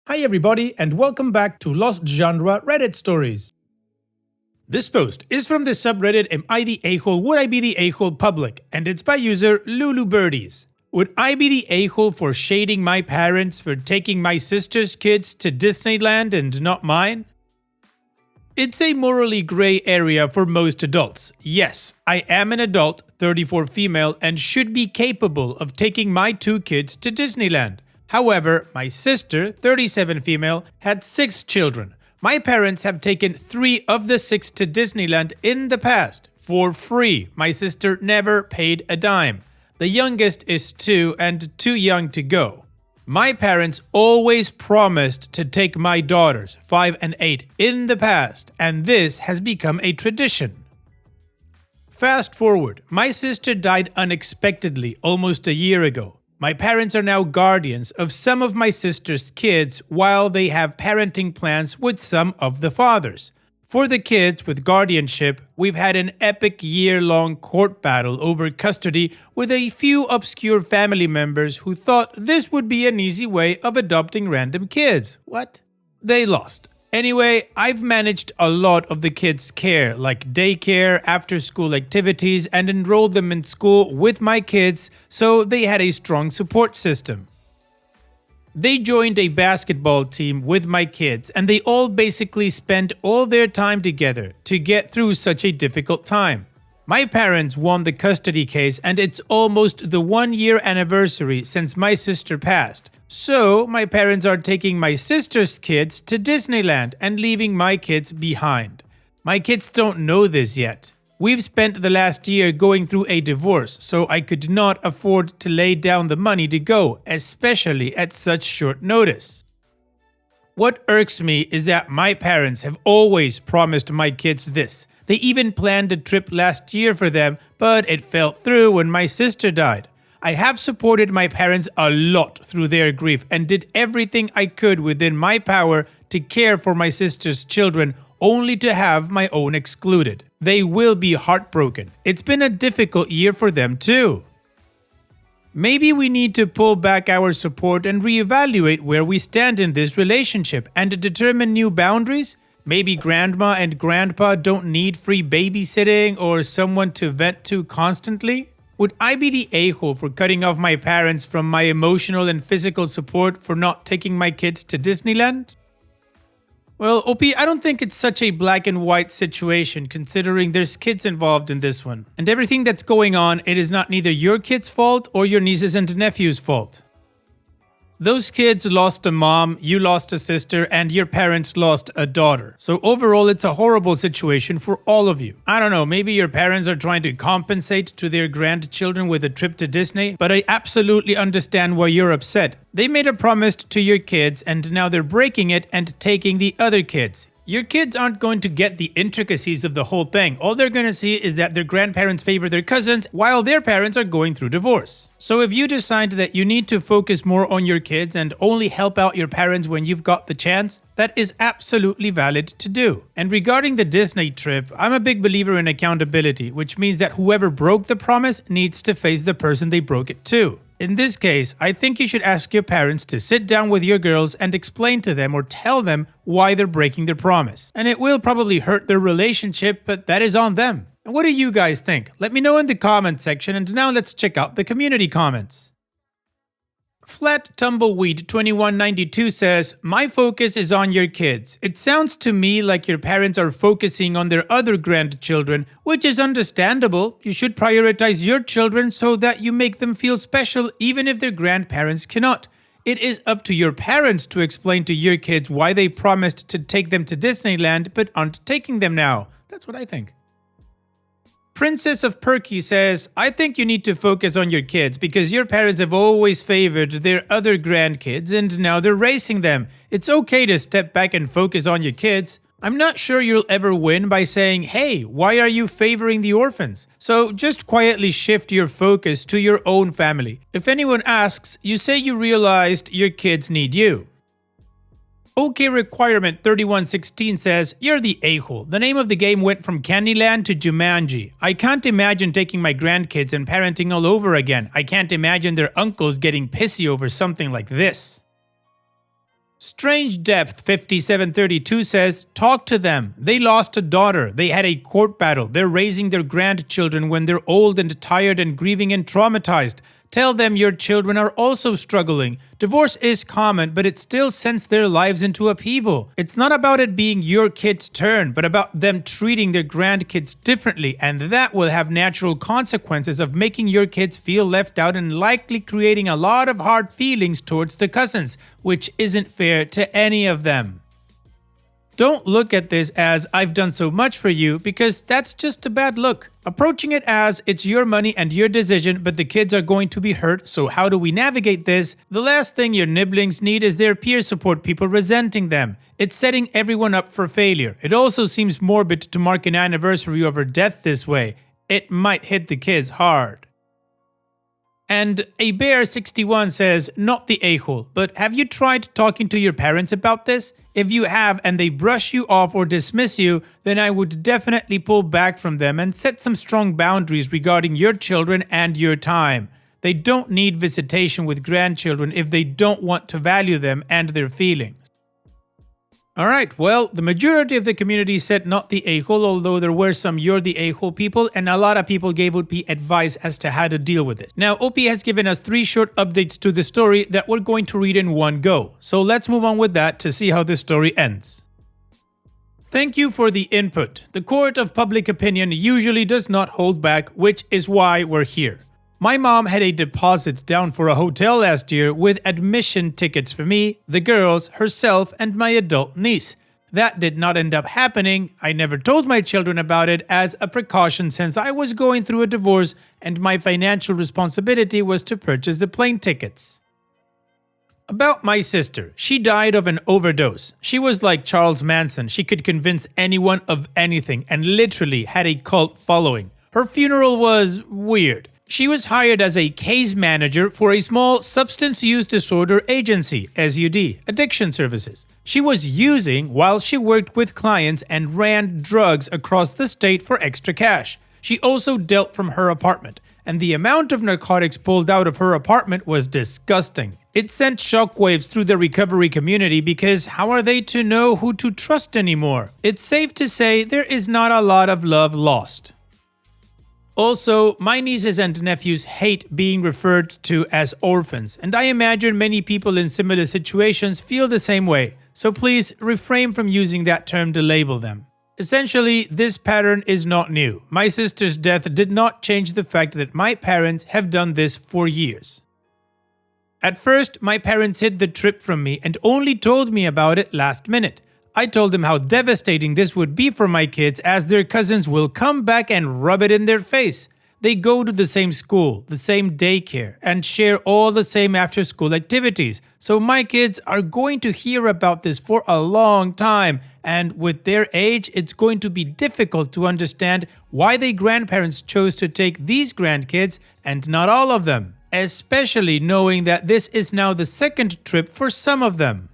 Hi everybody and welcome back to Lost Genre Reddit Stories. This post is from the subreddit Am I the A-hole? Would I be the A-hole public? And it's by user LuluBirdies. Would I be the a-hole for shading my parents for taking my sister's kids to Disneyland and not mine? It's a morally gray area for most adults. Yes, I am an adult, 34 female, and should be capable of taking my 2 kids to Disneyland. However, my sister, 37 female, had 6 children. My parents have taken 3 of the 6 to Disneyland in the past, for free. My sister never paid a dime. The youngest is 2 and too young to go. My parents always promised to take my daughters, 5 and 8, in the past, and this has become a tradition. Fast forward, my sister died unexpectedly almost a year ago. My parents are now guardians of some of my sister's kids while they have parenting plans with some of the fathers. For the kids with guardianship, we've had an epic year-long court battle over custody with a few obscure family members who thought this would be an easy way of adopting random kids. What? They lost. Anyway, I've managed a lot of the kids' care, like daycare, after-school activities, and enrolled them in school with my kids, so they had a strong support system. They joined a basketball team with my kids, and they all basically spent all their time together to get through such a difficult time. My parents won the custody case, and it's almost the 1-year anniversary since my sister passed. So, my parents are taking my sister's kids to Disneyland and leaving my kids behind. My kids don't know this yet. We've spent the last year going through a divorce, so I could not afford to lay down the money to go, especially at such short notice. What irks me is that my parents have always promised my kids this. They even planned a trip last year for them, but it fell through when my sister died. I have supported my parents a lot through their grief and did everything I could within my power to care for my sister's children, only to have my own excluded. They will be heartbroken. It's been a difficult year for them too. Maybe we need to pull back our support and reevaluate where we stand in this relationship and determine new boundaries. Maybe grandma and grandpa don't need free babysitting or someone to vent to constantly. Would I be the a-hole for cutting off my parents from my emotional and physical support for not taking my kids to Disneyland? Well, OP, I don't think it's such a black and white situation considering there's kids involved in this one. And everything that's going on, it is not neither your kid's fault or your nieces and nephews' fault. Those kids lost a mom, you lost a sister, and your parents lost a daughter. So overall, it's a horrible situation for all of you. I don't know, maybe your parents are trying to compensate to their grandchildren with a trip to Disney, but I absolutely understand why you're upset. They made a promise to your kids, and now they're breaking it and taking the other kids. Your kids aren't going to get the intricacies of the whole thing. All they're going to see is that their grandparents favor their cousins while their parents are going through divorce. So if you decide that you need to focus more on your kids and only help out your parents when you've got the chance, that is absolutely valid to do. And regarding the Disney trip, I'm a big believer in accountability, which means that whoever broke the promise needs to face the person they broke it to. In this case, I think you should ask your parents to sit down with your girls and explain to them or tell them why they're breaking their promise. And it will probably hurt their relationship, but that is on them. And what do you guys think? Let me know in the comment section, and now let's check out the community comments. Flat Tumbleweed 2192 says, my focus is on your kids. It sounds to me like your parents are focusing on their other grandchildren, which is understandable. You should prioritize your children so that you make them feel special even if their grandparents cannot. It is up to your parents to explain to your kids why they promised to take them to Disneyland but aren't taking them now. That's what I think. Princess of Perky says, I think you need to focus on your kids because your parents have always favored their other grandkids and now they're racing them. It's okay to step back and focus on your kids. I'm not sure you'll ever win by saying, hey, why are you favoring the orphans? So just quietly shift your focus to your own family. If anyone asks, you say you realized your kids need you. OK Requirement 3116 says, you're the a-hole. The name of the game went from Candyland to Jumanji. I can't imagine taking my grandkids and parenting all over again. I can't imagine their uncles getting pissy over something like this. Strange Depth 5732 says, talk to them. They lost a daughter. They had a court battle. They're raising their grandchildren when they're old and tired and grieving and traumatized. Tell them your children are also struggling. Divorce is common, but it still sends their lives into upheaval. It's not about it being your kid's turn, but about them treating their grandkids differently, and that will have natural consequences of making your kids feel left out and likely creating a lot of hard feelings towards the cousins, which isn't fair to any of them. Don't look at this as I've done so much for you, because that's just a bad look. Approaching it as it's your money and your decision, but the kids are going to be hurt, so how do we navigate this? The last thing your nibblings need is their peer support people resenting them. It's setting everyone up for failure. It also seems morbid to mark an anniversary of her death this way. It might hit the kids hard. And a Bear 61 says, not the a-hole, but have you tried talking to your parents about this? If you have and they brush you off or dismiss you, then I would definitely pull back from them and set some strong boundaries regarding your children and your time. They don't need visitation with grandchildren if they don't want to value them and their feelings. Alright, well, the majority of the community said not the a-hole, although there were some you're the a-hole people, and a lot of people gave OP advice as to how to deal with it. Now, OP has given us 3 short updates to the story that we're going to read in one go. So let's move on with that to see how this story ends. Thank you for the input. The court of public opinion usually does not hold back, which is why we're here. My mom had a deposit down for a hotel last year with admission tickets for me, the girls, herself, and my adult niece. That did not end up happening. I never told my children about it as a precaution since I was going through a divorce and my financial responsibility was to purchase the plane tickets. About my sister, she died of an overdose. She was like Charles Manson. She could convince anyone of anything and literally had a cult following. Her funeral was weird. She was hired as a case manager for a small substance use disorder agency, SUD, addiction services. She was using while she worked with clients and ran drugs across the state for extra cash. She also dealt from her apartment, and the amount of narcotics pulled out of her apartment was disgusting. It sent shockwaves through the recovery community because how are they to know who to trust anymore? It's safe to say there is not a lot of love lost. Also, my nieces and nephews hate being referred to as orphans, and I imagine many people in similar situations feel the same way, so please refrain from using that term to label them. Essentially, this pattern is not new. My sister's death did not change the fact that my parents have done this for years. At first, my parents hid the trip from me and only told me about it last minute. I told them how devastating this would be for my kids as their cousins will come back and rub it in their face. They go to the same school, the same daycare, and share all the same after-school activities. So my kids are going to hear about this for a long time, and with their age, it's going to be difficult to understand why their grandparents chose to take these grandkids and not all of them, especially knowing that this is now the second trip for some of them.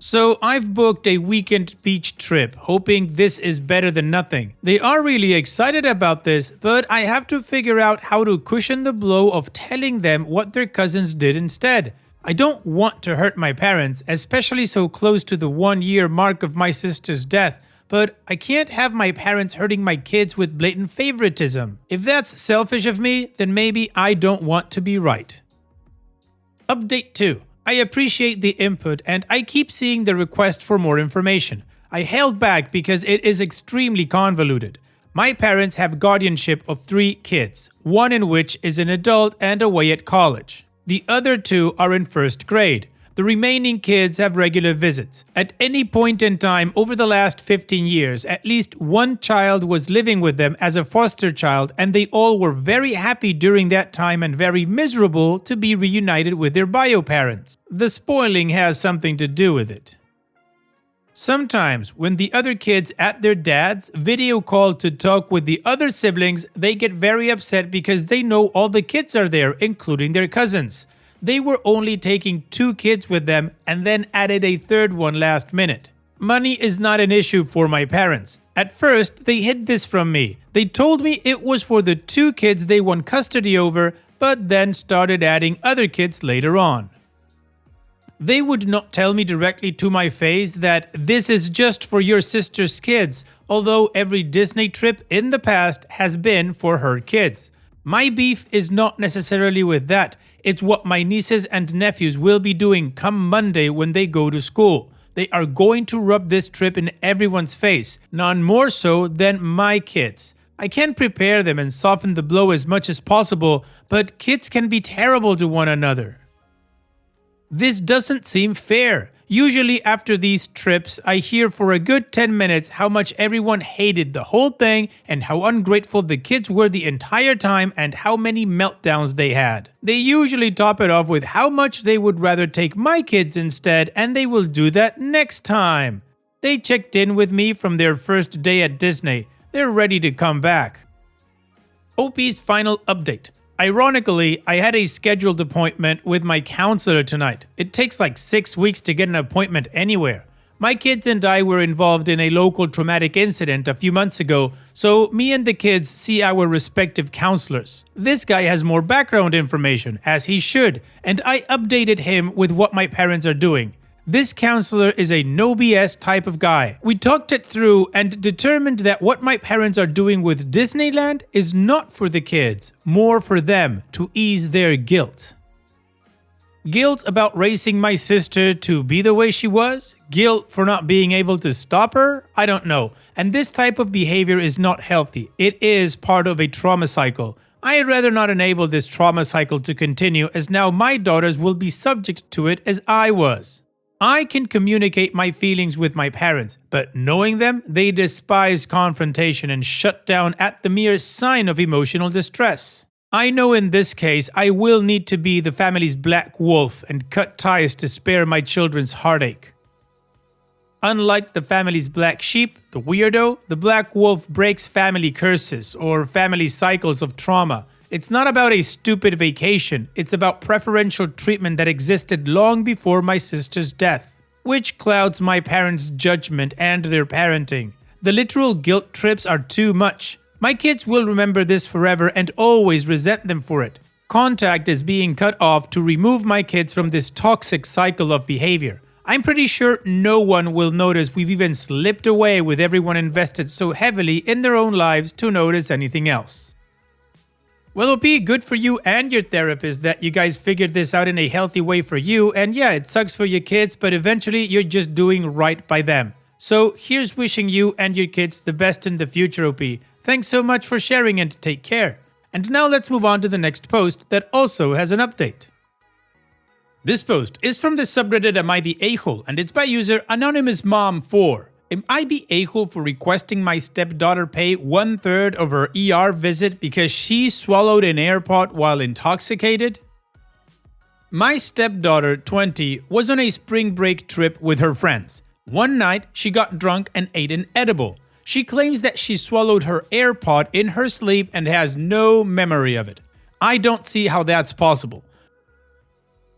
So I've booked a weekend beach trip, hoping this is better than nothing. They are really excited about this, but I have to figure out how to cushion the blow of telling them what their cousins did instead. I don't want to hurt my parents, especially so close to the 1-year mark of my sister's death, but I can't have my parents hurting my kids with blatant favoritism. If that's selfish of me, then maybe I don't want to be right. Update 2. I appreciate the input and I keep seeing the request for more information. I held back because it is extremely convoluted. My parents have guardianship of 3 kids, one in which is an adult and away at college. The other 2 are in 1st grade. The remaining kids have regular visits. At any point in time over the last 15 years, at least one child was living with them as a foster child, and they all were very happy during that time and very miserable to be reunited with their bio parents. The spoiling has something to do with it. Sometimes, when the other kids at their dad's video call to talk with the other siblings, they get very upset because they know all the kids are there, including their cousins. They were only taking 2 kids with them and then added a 3rd one last minute. Money is not an issue for my parents. At first, they hid this from me. They told me it was for the 2 kids they won custody over, but then started adding other kids later on. They would not tell me directly to my face that this is just for your sister's kids, although every Disney trip in the past has been for her kids. My beef is not necessarily with that, it's what my nieces and nephews will be doing come Monday when they go to school. They are going to rub this trip in everyone's face, none more so than my kids. I can prepare them and soften the blow as much as possible, but kids can be terrible to one another. This doesn't seem fair. Usually after these trips, I hear for a good 10 minutes how much everyone hated the whole thing and how ungrateful the kids were the entire time and how many meltdowns they had. They usually top it off with how much they would rather take my kids instead, and they will do that next time. They checked in with me from their first day at Disney. They're ready to come back. OP's final update. Ironically, I had a scheduled appointment with my counselor tonight. It takes like 6 weeks to get an appointment anywhere. My kids and I were involved in a local traumatic incident a few months ago, so me and the kids see our respective counselors. This guy has more background information, as he should, and I updated him with what my parents are doing. This counselor is a no BS type of guy. We talked it through and determined that what my parents are doing with Disneyland is not for the kids, more for them to ease their guilt. Guilt about raising my sister to be the way she was? Guilt for not being able to stop her? I don't know. And this type of behavior is not healthy. It is part of a trauma cycle. I'd rather not enable this trauma cycle to continue, as now my daughters will be subject to it as I was. I can communicate my feelings with my parents, but knowing them, they despise confrontation and shut down at the mere sign of emotional distress. I know in this case I will need to be the family's black wolf and cut ties to spare my children's heartache. Unlike the family's black sheep, the weirdo, the black wolf breaks family curses or family cycles of trauma. It's not about a stupid vacation, it's about preferential treatment that existed long before my sister's death, which clouds my parents' judgment and their parenting. The literal guilt trips are too much. My kids will remember this forever and always resent them for it. Contact is being cut off to remove my kids from this toxic cycle of behavior. I'm pretty sure no one will notice we've even slipped away with everyone invested so heavily in their own lives to notice anything else. Well, OP, good for you and your therapist that you guys figured this out in a healthy way for you, and yeah, it sucks for your kids, but eventually you're just doing right by them. So here's wishing you and your kids the best in the future, OP. Thanks so much for sharing and take care. And now let's move on to the next post that also has an update. This post is from the subreddit Am I the A-hole, and it's by user AnonymousMom4. Am I the a-hole for requesting my stepdaughter pay 1/3 of her ER visit because she swallowed an AirPod while intoxicated? My stepdaughter, 20, was on a spring break trip with her friends. One night, she got drunk and ate an edible. She claims that she swallowed her AirPod in her sleep and has no memory of it. I don't see how that's possible.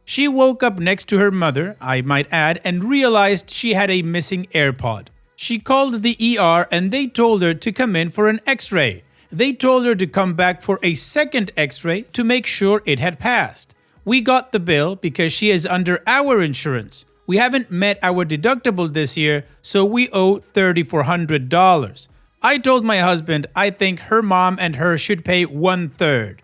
She woke up next to her mother, I might add, and realized she had a missing AirPod. She called the ER and they told her to come in for an X-ray. They told her to come back for a second X-ray to make sure it had passed. We got the bill because she is under our insurance. We haven't met our deductible this year, so we owe $3,400. I told my husband I think her mom and her should pay 1/3.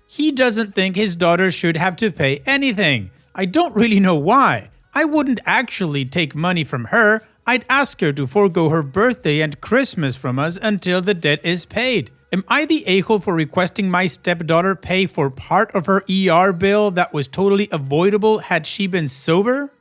He doesn't think his daughter should have to pay anything. I don't really know why. I wouldn't actually take money from her. I'd ask her to forego her birthday and Christmas from us until the debt is paid. Am I the a-hole for requesting my stepdaughter pay for part of her ER bill that was totally avoidable had she been sober?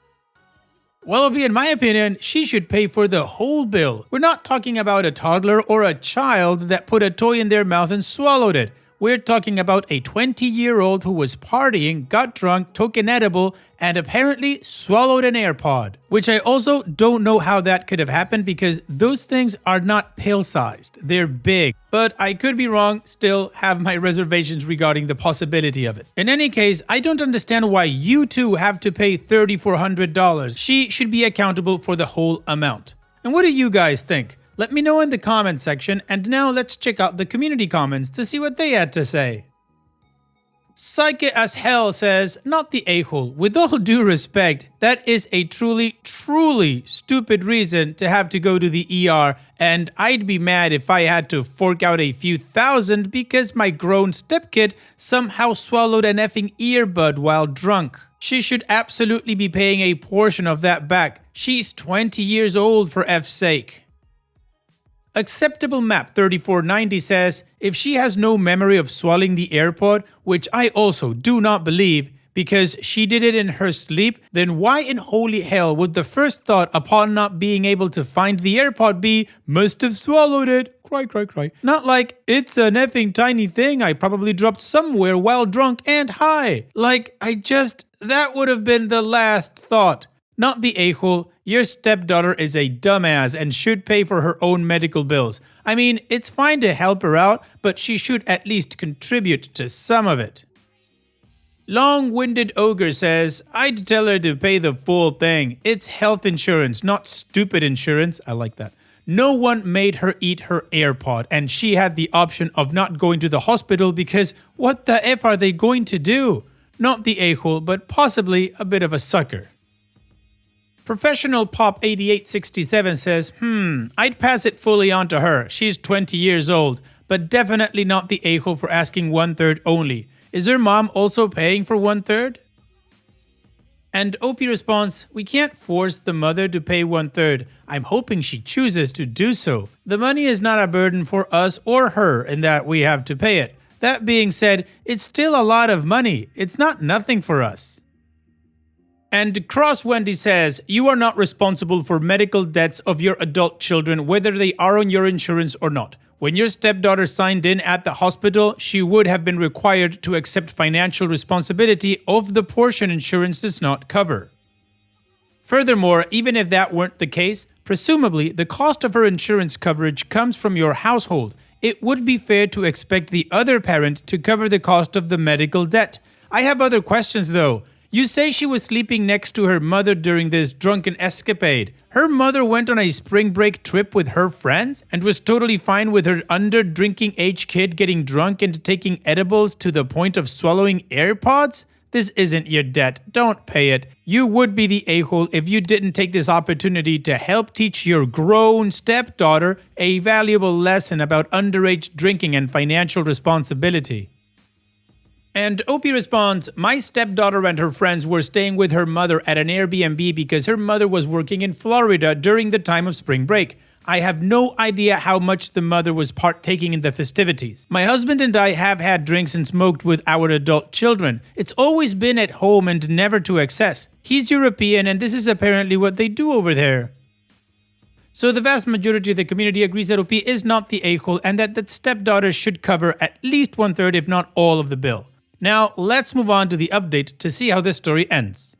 Well, in my opinion, she should pay for the whole bill. We're not talking about a toddler or a child that put a toy in their mouth and swallowed it. We're talking about a 20-year-old who was partying, got drunk, took an edible, and apparently swallowed an AirPod. Which I also don't know how that could have happened because those things are not pill-sized. They're big. But I could be wrong, still have my reservations regarding the possibility of it. In any case, I don't understand why you two have to pay $3,400. She should be accountable for the whole amount. And what do you guys think? Let me know in the comment section, and now let's check out the community comments to see what they had to say. Psyche as Hell says, not the a-hole. With all due respect, that is a truly stupid reason to have to go to the ER, and I'd be mad if I had to fork out a few thousand because my grown stepkid somehow swallowed an effing earbud while drunk. She should absolutely be paying a portion of that back. She's 20 years old, for F's sake. Acceptable Map 3490 says, if she has no memory of swallowing the AirPod, which I also do not believe, because she did it in her sleep, then why in holy hell would the first thought upon not being able to find the AirPod be, must have swallowed it, cry cry cry. Not like, it's an effing tiny thing I probably dropped somewhere while drunk and high. Like, that would have been the last thought. Not the a-hole. Your stepdaughter is a dumbass and should pay for her own medical bills. I mean, it's fine to help her out, but she should at least contribute to some of it. Long-winded Ogre says, I'd tell her to pay the full thing. It's health insurance, not stupid insurance. I like that. No one made her eat her AirPod, and she had the option of not going to the hospital because what the F are they going to do? Not the a-hole, but possibly a bit of a sucker. Professional Pop 8867 says, I'd pass it fully on to her. She's 20 years old, but definitely not the a-hole for asking 1/3 only. Is her mom also paying for 1/3? And OP responds, we can't force the mother to pay 1/3. I'm hoping she chooses to do so. The money is not a burden for us or her in that we have to pay it. That being said, it's still a lot of money. It's not nothing for us. And Cross Wendy says, you are not responsible for medical debts of your adult children, whether they are on your insurance or not. When your stepdaughter signed in at the hospital, she would have been required to accept financial responsibility of the portion insurance does not cover. Furthermore, even if that weren't the case, presumably the cost of her insurance coverage comes from your household. It would be fair to expect the other parent to cover the cost of the medical debt. I have other questions though. You say she was sleeping next to her mother during this drunken escapade. Her mother went on a spring break trip with her friends and was totally fine with her under-drinking age kid getting drunk and taking edibles to the point of swallowing AirPods? This isn't your debt. Don't pay it. You would be the a-hole if you didn't take this opportunity to help teach your grown stepdaughter a valuable lesson about underage drinking and financial responsibility. And OP responds, my stepdaughter and her friends were staying with her mother at an Airbnb because her mother was working in Florida during the time of spring break. I have no idea how much the mother was partaking in the festivities. My husband and I have had drinks and smoked with our adult children. It's always been at home and never to excess. He's European and this is apparently what they do over there. So the vast majority of the community agrees that OP is not the a-hole and that stepdaughter should cover at least 1/3 if not all of the bill. Now, let's move on to the update to see how this story ends.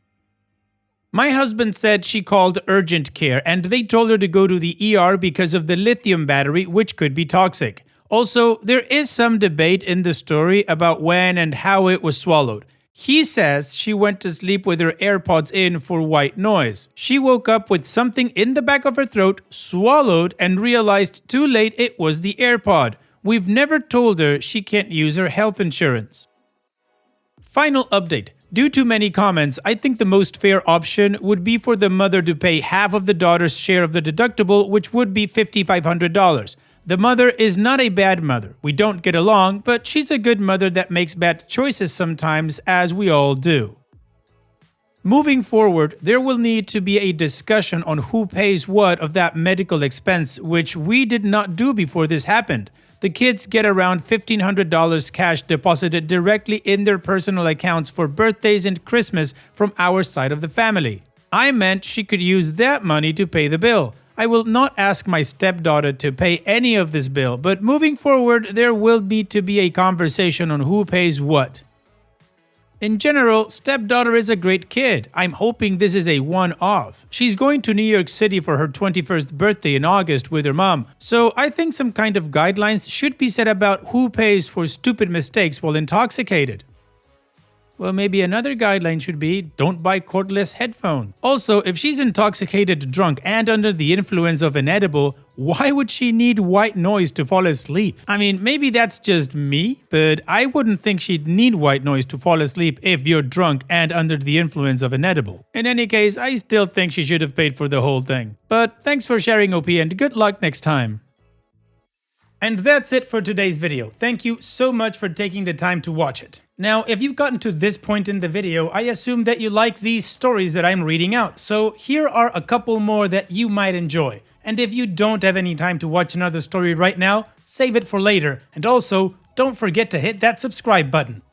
My husband said she called urgent care and they told her to go to the ER because of the lithium battery, which could be toxic. Also, there is some debate in the story about when and how it was swallowed. He says she went to sleep with her AirPods in for white noise. She woke up with something in the back of her throat, swallowed, and realized too late it was the AirPod. We've never told her she can't use her health insurance. Final update. Due to many comments, I think the most fair option would be for the mother to pay half of the daughter's share of the deductible, which would be $5,500. The mother is not a bad mother. We don't get along, but she's a good mother that makes bad choices sometimes, as we all do. Moving forward, there will need to be a discussion on who pays what of that medical expense, which we did not do before this happened. The kids get around $1,500 cash deposited directly in their personal accounts for birthdays and Christmas from our side of the family. I meant she could use that money to pay the bill. I will not ask my stepdaughter to pay any of this bill, but moving forward, there will need to be a conversation on who pays what. In general, stepdaughter is a great kid. I'm hoping this is a one-off. She's going to New York City for her 21st birthday in August with her mom, so I think some kind of guidelines should be set about who pays for stupid mistakes while intoxicated. Well, maybe another guideline should be don't buy cordless headphones. Also, if she's intoxicated, drunk, and under the influence of an edible, why would she need white noise to fall asleep? I mean, maybe that's just me, but I wouldn't think she'd need white noise to fall asleep if you're drunk and under the influence of an edible. In any case, I still think she should have paid for the whole thing. But thanks for sharing, OP, and good luck next time. And that's it for today's video. Thank you so much for taking the time to watch it. Now, if you've gotten to this point in the video, I assume that you like these stories that I'm reading out, so here are a couple more that you might enjoy. And if you don't have any time to watch another story right now, save it for later, and also, don't forget to hit that subscribe button.